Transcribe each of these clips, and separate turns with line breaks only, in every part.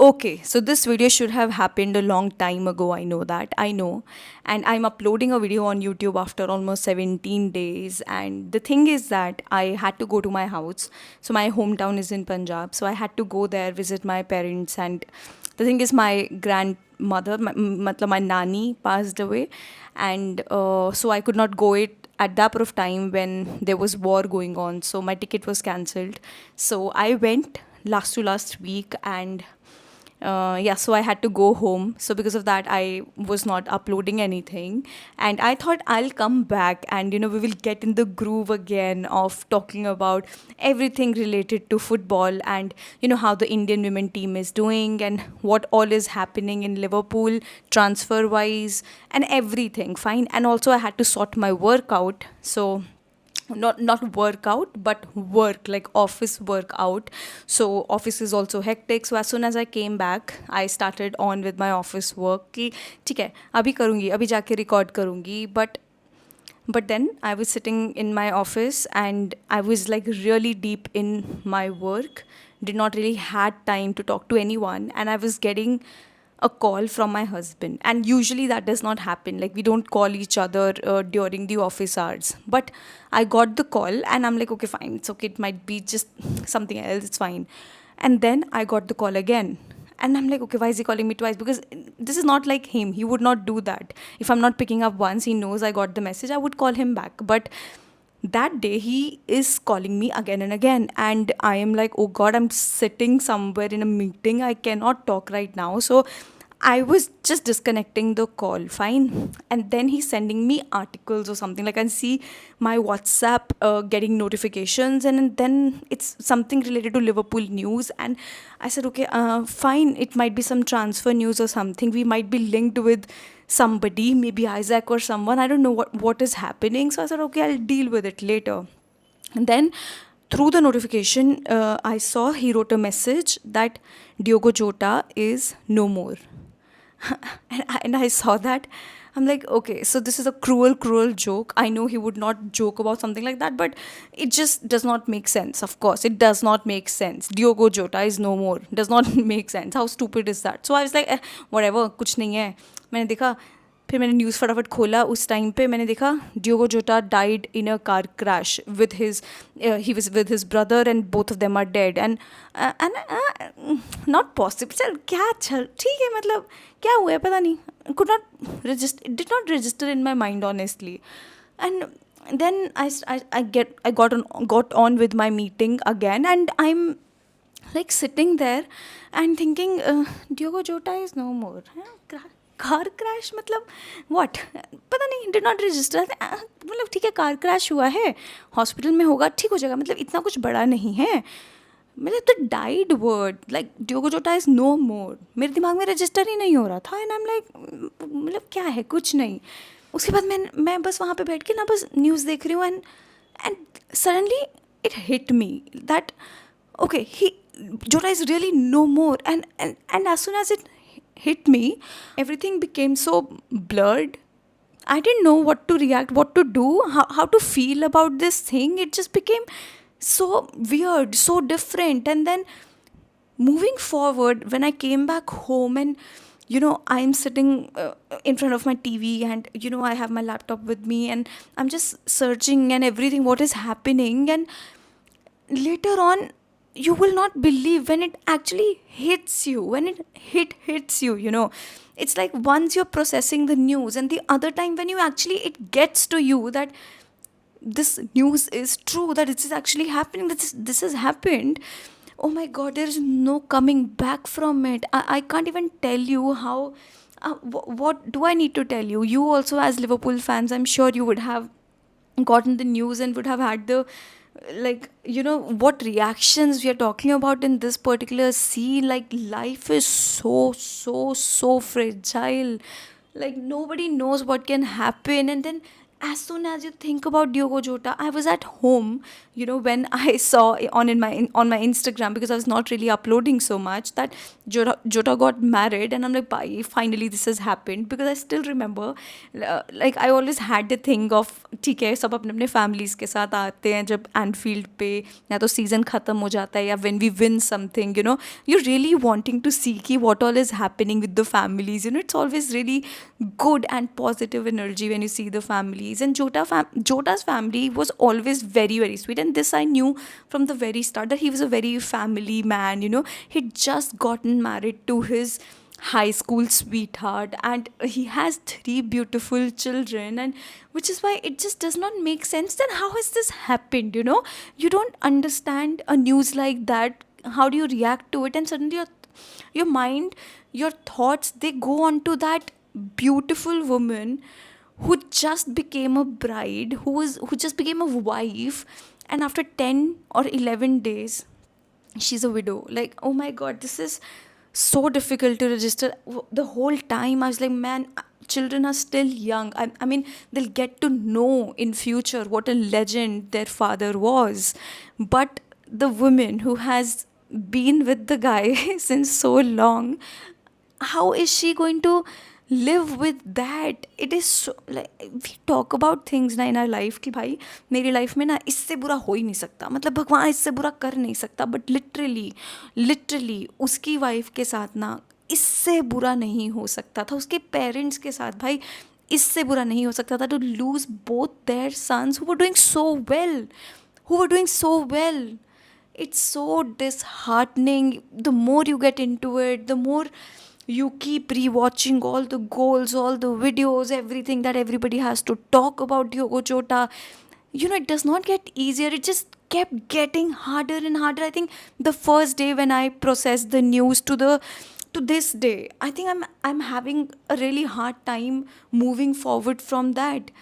Okay, so this video should have happened a long time ago. I know that. I know. And I'm uploading a video on YouTube after almost 17 days. And the thing is that I had to go to my house. So my hometown is in Punjab. So I had to go there, visit my parents. And the thing is, my grandmother, my nani, passed away. And so I could not go it at that point of time when there was war going on. So my ticket was cancelled. So I went last to last week, and yeah, so I had to go home. So because of that, I was not uploading anything. And I thought I'll come back and, we will get in the groove again of talking about everything related to football and, how the Indian women team is doing and what all is happening in Liverpool transfer wise and everything. Fine. And also, I had to sort my work out. So not workout but work, like office workout. So office is also hectic. So as soon as I came back, I started on with my office work कि ठीक है अभी करूँगी, अभी जाके record करूँगी. But then I was sitting in my office and I was like really deep in my work, did not really had time to talk to anyone, and I was getting a call from my husband. And usually that does not happen, like we don't call each other during the office hours. But I got the call and I'm like, okay, fine, it's okay, it might be just something else, it's fine. And then I got the call again, and I'm like, okay, why is he calling me twice? Because this is not like him, he would not do that. If I'm not picking up once, he knows I got the message, I would call him back. But that day he is calling me again and again, and I am like, oh god, I'm sitting somewhere in a meeting, I cannot talk right now. So I was just disconnecting the call, fine. And then he's sending me articles or something. Like I see my WhatsApp getting notifications, and then it's something related to Liverpool news. And I said, okay, fine, it might be some transfer news or something. We might be linked with somebody, maybe Isaac or someone. I don't know what is happening. So I said, okay, I'll deal with it later. And then through the notification, I saw he wrote a message that Diogo Jota is no more. And I saw that. I'm like, okay, so this is a cruel joke. I know he would not joke about something like that, but it just does not make sense. Of course, it does not make sense. Diogo Jota is no more. Does not make sense. How stupid is that? So I was like, whatever, कुछ नहीं है. मैंने देखा, फिर मैंने news फटाफट खोला. उस टाइम पे मैंने देखा Diogo Jota died in a car crash with his he was with his brother and both of them are dead. And not possible. चल क्या, चल ठीक है, मतलब क्या हुआ है पता नहीं. Could not register, did not register in my mind honestly. And then I got on with my meeting again, and I'm like sitting there and thinking, Diogo Jota is no more. Car crash मतलब what, पता नहीं, did not register. मतलब ठीक है, car crash हुआ है, hospital में होगा, ठीक हो जाएगा, मतलब इतना कुछ बड़ा नहीं है. मतलब the died word like Diogo Jota is no more मेरे दिमाग में रजिस्टर ही नहीं हो रहा था. एंड आई एम लाइक, मतलब क्या है, कुछ नहीं. उसके बाद मैं बस वहाँ पे बैठ के ना बस न्यूज़ देख रही हूँ. And suddenly it hit me that okay, Jota is really no more. And as soon as it hit me, everything became so blurred. I didn't know what to react, what to do, how to feel about this thing. It just became so weird, so different. And then moving forward, when I came back home, and I'm sitting in front of my TV, and I have my laptop with me, and I'm just searching and everything, what is happening. And later on, you will not believe when it actually hits you, when it hits you. It's like once you're processing the news, and the other time when you actually, it gets to you that this news is true, that this is actually happening, that this has happened. Oh my god, there is no coming back from it. I can't even tell you how. What do I need to tell you? You also, as Liverpool fans, I'm sure you would have gotten the news and would have had the, like, what reactions we are talking about in this particular scene. Like, life is so fragile. Like, nobody knows what can happen. And then as soon as you think about Diogo Jota, I was at home, when I saw on my Instagram, because I was not really uploading so much, that Jota got married, and I'm like, bye, finally this has happened. Because I still remember, like I always had the thing of, ठीक है सब अपने अपने families के साथ आते हैं जब एनफील्ड पे, या तो सीजन खत्म हो जाता है, या when we win something, you're really wanting to see कि what all is happening with the families. It's always really good and positive energy when you see the families. And Jota's family was always very, very sweet, and this I knew from the very start, that he was a very family man. He'd just gotten married to his high school sweetheart, and he has three beautiful children, and which is why it just does not make sense. Then how has this happened? You don't understand a news like that. How do you react to it? And suddenly your mind, your thoughts, they go on to that beautiful woman who just became a bride, who just became a wife, and after 10 or 11 days she's a widow. Like, oh my god, this is so difficult to register. The whole time I was like, man, children are still young. I mean, they'll get to know in future what a legend their father was. But the woman who has been with the guy since so long, how is she going to live with that? It is so, like, we talk about things ना in our life कि भाई मेरी life में ना इससे बुरा हो ही नहीं सकता, मतलब भगवान इससे बुरा कर नहीं सकता, बट लिटरली उसकी वाइफ के साथ ना इससे बुरा नहीं हो सकता था, उसके पेरेंट्स के साथ भाई इससे बुरा नहीं हो सकता था, to lose both their sons who were doing so well, it's so disheartening. The more you get into it, the more you keep rewatching all the goals, all the videos, everything that everybody has to talk about Diogo Jota. It does not get easier. It just kept getting harder and harder. I think the first day when I processed the news to this day, I think I'm having a really hard time moving forward from that.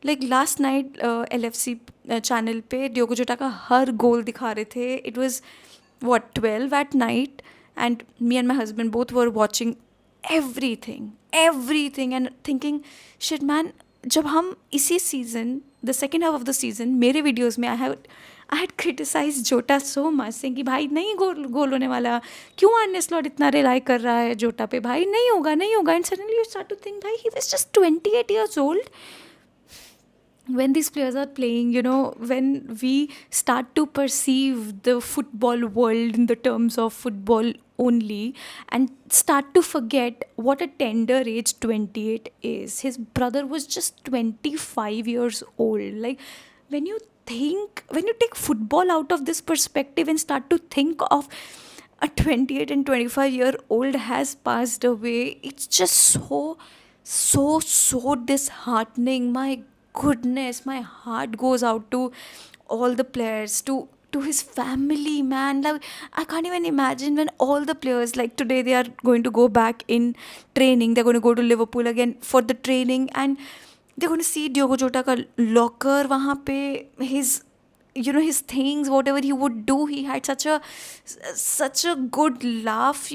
Like last night LFC channel पे Diogo Jota का हर गोल दिखा रहे थे. It was what 12 at night, and me and my husband both were watching everything and thinking, shit man, जब हम इसी season, the second half of the season, मेरे videos में आई हैड क्रिटिसाइज जोटा सो मच, कि भाई नहीं गोल होने वाला, क्यों आर्ने स्लॉट इतना रिलाई कर रहा है जोटा पे, भाई नहीं होगा. And suddenly you start to think, भाई ही was just 28 years old when these players are playing. When we start to perceive the football world in the terms of football only, and start to forget what a tender age 28 is. His brother was just 25 years old. Like, when you take football out of this perspective and start to think of a 28 and 25-year-old has passed away, it's just so disheartening. My goodness, my heart goes out to all the players, to his family, man. Like, I can't even imagine when all the players, like today they are going to go back in training, they're going to go to Liverpool again for the training, and they're going to see Diogo Jota ka locker wahan pe, his things, whatever he would do. He had such a good laugh.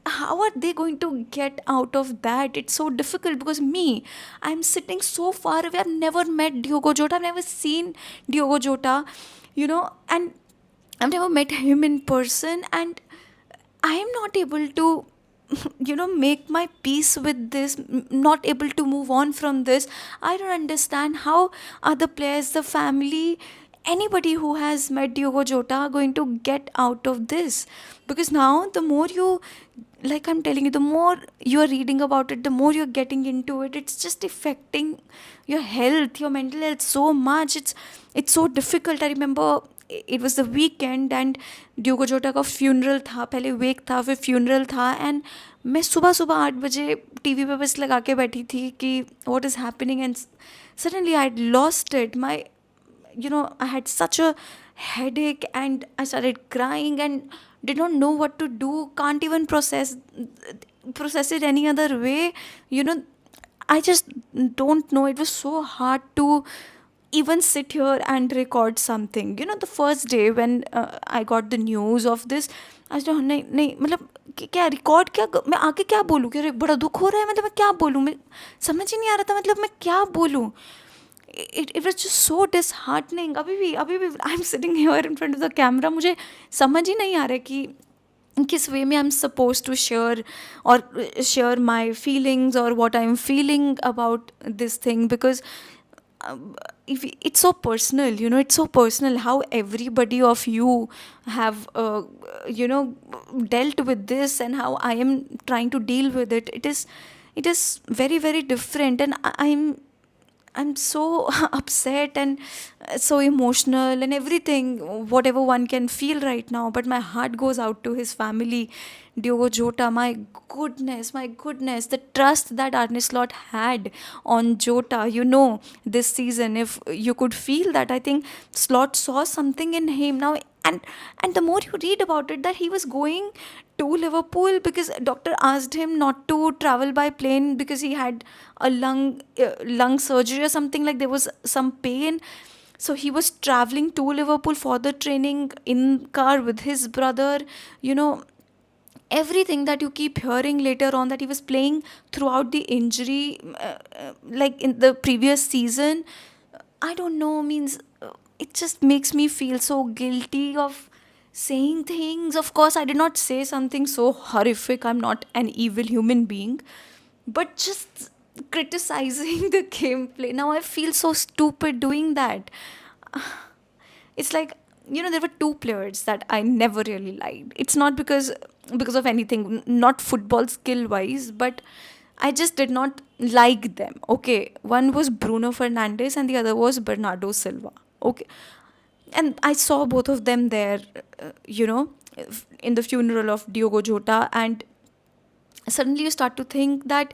How are they going to get out of that? It's so difficult, because I'm sitting so far away. I've never met Diogo Jota, I've never seen Diogo Jota, and I've never met him in person, and I am not able to make my peace with this, not able to move on from this. I don't understand how other players, the family, anybody who has met Diogo Jota are going to get out of this. Because now, the more you, like I'm telling you, the more you're reading about it, the more you're getting into it, it's just affecting your health, your mental health so much. It's so difficult. I remember it was the weekend, and Diogo Jota का funeral था. पहले वेक था, फिर funeral था, and मैं सुबह 8 बजे TV पे बस लगा के बैठी थी कि what is happening, and suddenly I had lost it. I had such a headache, and I started crying and did not know what to do. Can't even process it any other way. I just don't know. It was so hard to even sit here and record something. The first day when I got the news of this, I was like, नहीं मतलब क्या record, क्या मैं आके क्या बोलूँ, क्या बड़ा दुख हो रहा है, मतलब मैं क्या बोलूँ, मैं समझ ही नहीं आ रहा था, मतलब मैं क्या बोलूँ. it was just so disheartening. अभी भी I'm sitting here in front of the camera, मुझे समझ ही नहीं आ रहा है कि किस वे में I am suppose to share और शेयर माई फीलिंग्स और what I am feeling about this thing, because it's so personal, it's so personal how everybody of you have dealt with this, and how I am trying to deal with it. It is very, very different, and I'm so upset and so emotional and everything, whatever one can feel right now. But my heart goes out to his family, Diogo Jota. My goodness, the trust that Arne Slot had on Jota, this season. If you could feel that, I think Slot saw something in him now. And the more you read about it, that he was going to Liverpool because doctor asked him not to travel by plane because he had a lung surgery or something, like there was some pain. So he was traveling to Liverpool for the training in car with his brother. You know, everything that you keep hearing later on, that he was playing throughout the injury, like in the previous season. I don't know, means it just makes me feel so guilty of saying things. Of course, I did not say something so horrific. I'm not an evil human being. But just criticizing the gameplay. Now I feel so stupid doing that. It's like, there were two players that I never really liked. It's not because of anything, not football skill wise, but I just did not like them. Okay, one was Bruno Fernandes and the other was Bernardo Silva. Okay, and I saw both of them there, in the funeral of Diogo Jota, and suddenly you start to think that,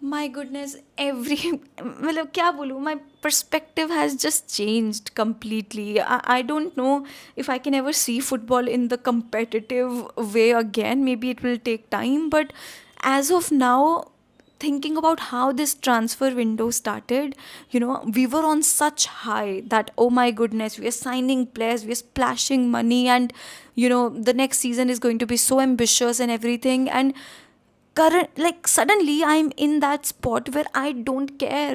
my goodness, every मतलब क्या बोलूँ, my perspective has just changed completely. I don't know if I can ever see football in the competitive way again. Maybe it will take time, but as of now, thinking about how this transfer window started, we were on such high that, oh my goodness, we are signing players, we are splashing money, and the next season is going to be so ambitious and everything. And current, like, suddenly I'm in that spot where I don't care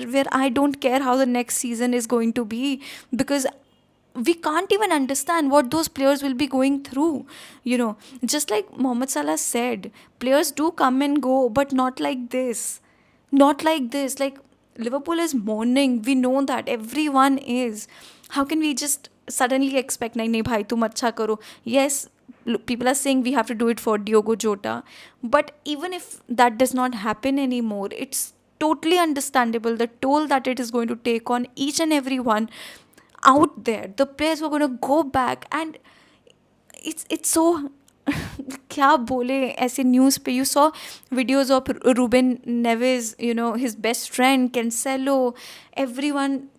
how the next season is going to be, because we can't even understand what those players will be going through. Just like Mohamed Salah said, players do come and go, but not like this. Like, Liverpool is mourning, we know that, everyone is. How can we just suddenly expect, nahi nahi bhai tum acha karo? Yes, people are saying we have to do it for Diogo Jota, but even if that does not happen anymore, it's totally understandable the toll that it is going to take on each and every one out there. The players were going to go back, and it's so क्या बोले ऐसे news पे. You saw videos of Ruben Neves, his best friend Cancelo, everyone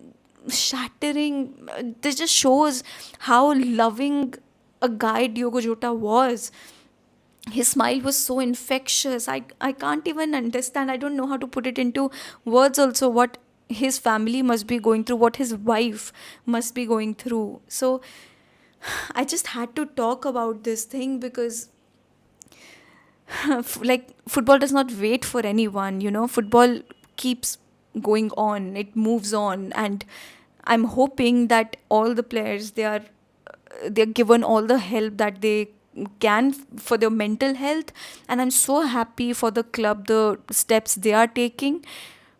shattering. This just shows how loving a guy Diogo Jota was. His smile was so infectious. I can't even understand. I don't know how to put it into words also, what his family must be going through, what his wife must be going through. So I just had to talk about this thing, because like, football does not wait for anyone. Football keeps going on, it moves on, and I'm hoping that all the players, they're given all the help that they can for their mental health. And I'm so happy for the club, the steps they are taking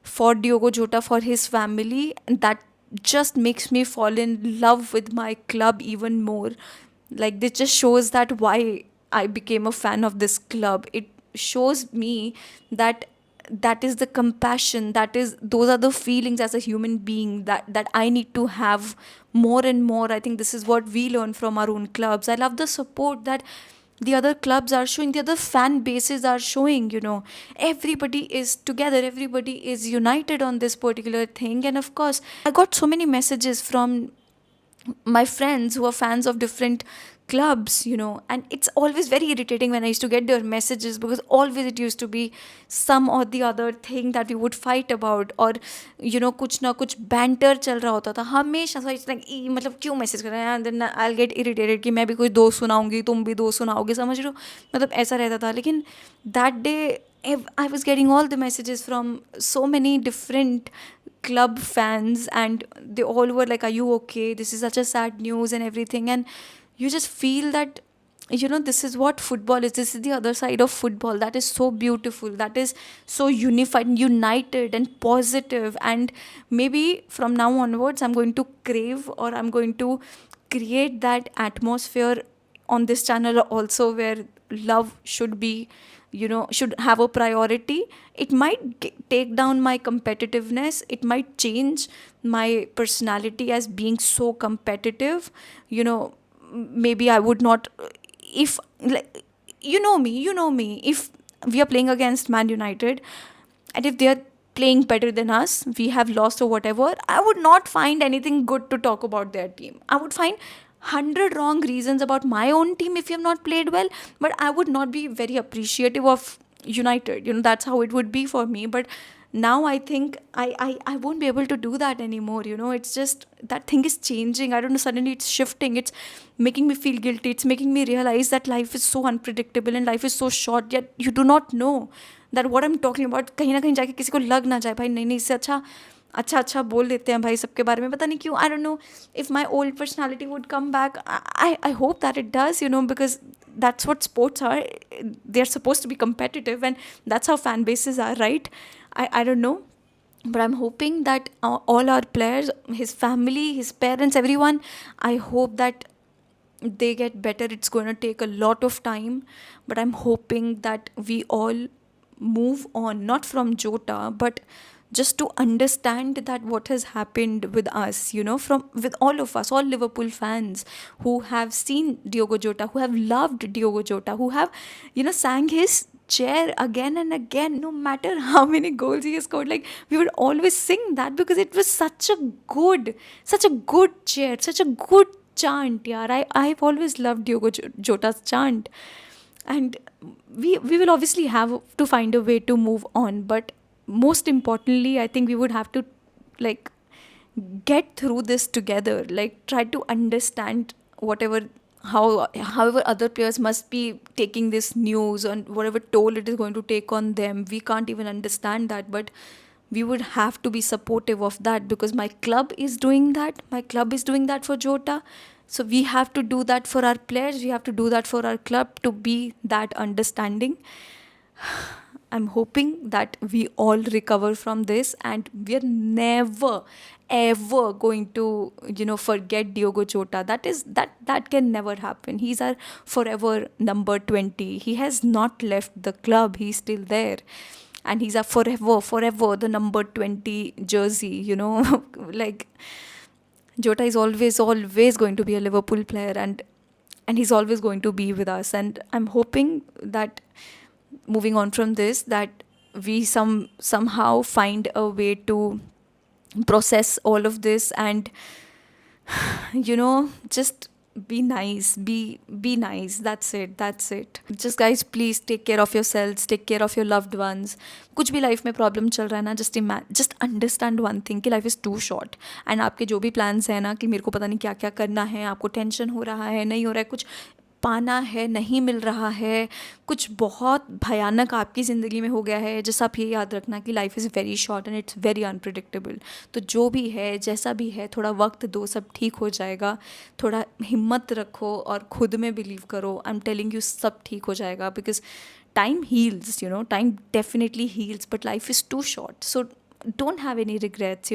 for Diogo Jota, for his family. And that just makes me fall in love with my club even more. Like, this just shows that why I became a fan of this club. It shows me that that is the compassion, those are the feelings as a human being that I need to have more and more. I think this is what we learn from our own clubs. I love the support that the other clubs are showing, the other fan bases are showing. Everybody is together, everybody is united on this particular thing. And of course, I got so many messages from my friends who are fans of different clubs, and it's always very irritating when I used to get their messages, because always it used to be some or the other thing that we would fight about, or कुछ ना कुछ banter चल रहा होता था हमेशा. So it's like मतलब क्यों मैसेज कर रहे हैं, and then I'll get irritated कि मैं भी कोई दोस्त सुनाऊंगी, तुम भी दोस्त सुनाओगे, समझ रहे हो, मतलब ऐसा रहता था. लेकिन that day I was getting all the messages from so many different club fans, and they all were like, are you okay, this is such a sad news and everything. And you just feel that this is what football is, this is the other side of football, that is so beautiful, that is so united and positive. And maybe from now onwards I'm going to crave, or I'm going to create that atmosphere on this channel also, where love should be, should have a priority. It might take down my competitiveness, it might change my personality as being so competitive. Maybe I would not, if like, you know me, if we are playing against Man United, and if they are playing better than us, we have lost or whatever, I would not find anything good to talk about their team. I would find 100 wrong reasons about my own team if you have not played well, but I would not be very appreciative of United. That's how it would be for me. But now I think I won't be able to do that anymore. It's just that thing is changing. I don't know, suddenly it's shifting. It's making me feel guilty. It's making me realize that life is so unpredictable and life is so short, yet you do not know that what I'm talking about कहीं ना कहीं जाके किसी को लग ना जाए भाई, नहीं नहीं, इससे अच्छा बोल देते हैं भाई सबके बारे में, पता नहीं क्यों. I don't know if my old personality would come back. I hope that it does, because that's what sports are. They're supposed to be competitive, and that's how fan bases are, right? I don't know, but I'm hoping that all our players, his family, his parents, everyone, I hope that they get better. It's going to take a lot of time, but I'm hoping that we all move on, not from Jota, but just to understand that what has happened with us, from with all of us, all Liverpool fans who have seen Diogo Jota, who have loved Diogo Jota, who have sang his chair again and again, no matter how many goals he has scored. Like, we would always sing that because it was such a good chair, such a good chant. Yeah, I've always loved Diogo Jota's chant. And we will obviously have to find a way to move on, but most importantly, I think we would have to, like, get through this together, like try to understand whatever, however other players must be taking this news, and whatever toll it is going to take on them. We can't even understand that, but we would have to be supportive of that, because my club is doing that, for Jota. So we have to do that for our players, we have to do that for our club, to be that understanding. I'm hoping that we all recover from this, and we're never ever going to forget Diogo Jota. That can never happen. He's our forever number 20. He has not left the club. He's still there, and he's a forever the number 20 jersey. Like, Jota is always going to be a Liverpool player, and he's always going to be with us. And I'm hoping that, moving on from this, that we somehow find a way to process all of this, and just be nice, be nice. That's it. Just, guys, please take care of yourselves, take care of your loved ones. कुछ भी life में problem चल रहा है ना, just understand one thing, कि life is too short. And आपके जो भी प्लान्स हैं ना, कि मेरे को पता नहीं क्या क्या करना है, आपको टेंशन हो रहा है, नहीं हो रहा है, कुछ पाना है, नहीं मिल रहा है, कुछ बहुत भयानक आपकी ज़िंदगी में हो गया है, जैसा आप ये याद रखना कि life is very short and it's very unpredictable. तो जो भी है, जैसा भी है, थोड़ा वक्त दो, सब ठीक हो जाएगा. थोड़ा हिम्मत रखो और खुद में बिलीव करो. आई एम टेलिंग यू, सब ठीक हो जाएगा, because time heals, time definitely heals, but life is too short. So don't have any regrets,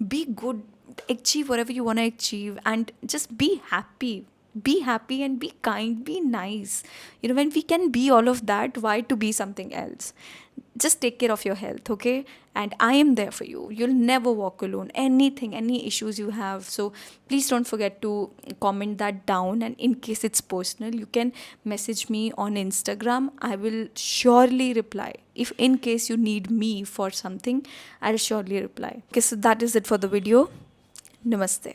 be good, achieve whatever you want to achieve, and just be happy and be kind, be nice. When we can be all of that, why to be something else? Just take care of your health, okay? And I am there for you. You'll never walk alone. Any issues you have, so please don't forget to comment that down. And in case it's personal, you can message me on Instagram. I will surely reply. If in case you need me for something, I'll surely reply. Okay, so that is it for the video. Namaste.